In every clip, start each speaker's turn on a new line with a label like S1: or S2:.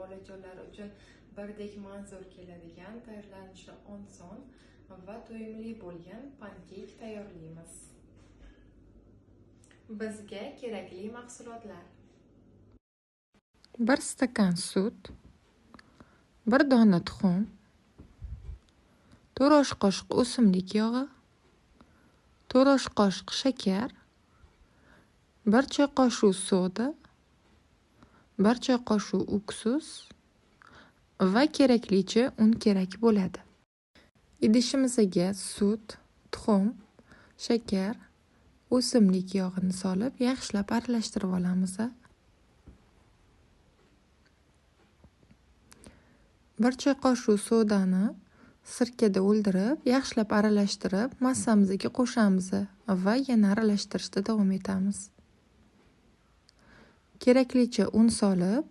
S1: bolajonlar uchun birdek manzur keladigan, tayyorlanishi oson va to'yimli bo'lgan pankek tayyorlaymiz. Bizga kerakli mahsulotlar:
S2: 1 stakan sut, 1 dona tuxum, 4 osh qoshiq o'simlik yog'i, 4 osh qoshiq shakar, 1 choy qoshiq soda, 1 choy qoshiq uksus va keraklicha un kerak bo'ladi. Idishimizga sut, tuxum, shakar, o'simlik yog'ini solib, yaxshilab aralashtirib olamiz. 1 choy qoshiq sodani sirkada o'ldirib, yaxshilab aralashtirib, massamizga qo'shamiz va yana aralashtirishda davom etamiz. Keraklicha un solib,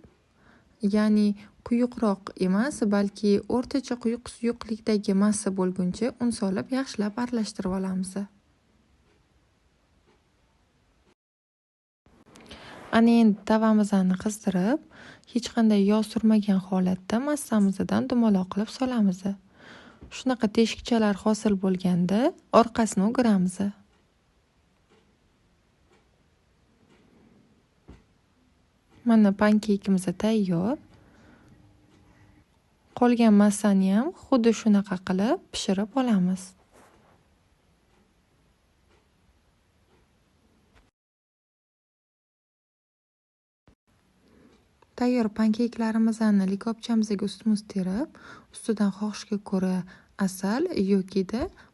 S2: ya'ni quyuqroq emas, balki o'rtacha quyuqlikdagi massa bo'lguncha un solib, yaxshilab aralashtirib olamiz. Ana endi tavamizni qizdirib, hech qanday yog' surmagan holatda massamizdan dumaloq qilib solamiz. Shunaqa teshikchalar hosil bo'lganda orqasini o'giramiz. Mana pankekimiz tayyor. Qolgan massani ham xuddi shunaqa qilib pishirib olamiz. Tayyor pankeklarimizni likopchamizga ustma-ust terib, ustidan xohishga ko'ra asal yoki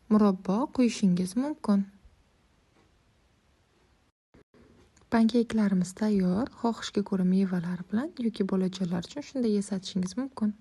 S2: murabbo quyishingiz mumkin. Pankeklarimiz tayyor. Xohishga ko'ra mevalar bilan yoki bolajonlar uchun shunday yasatishingiz mumkin.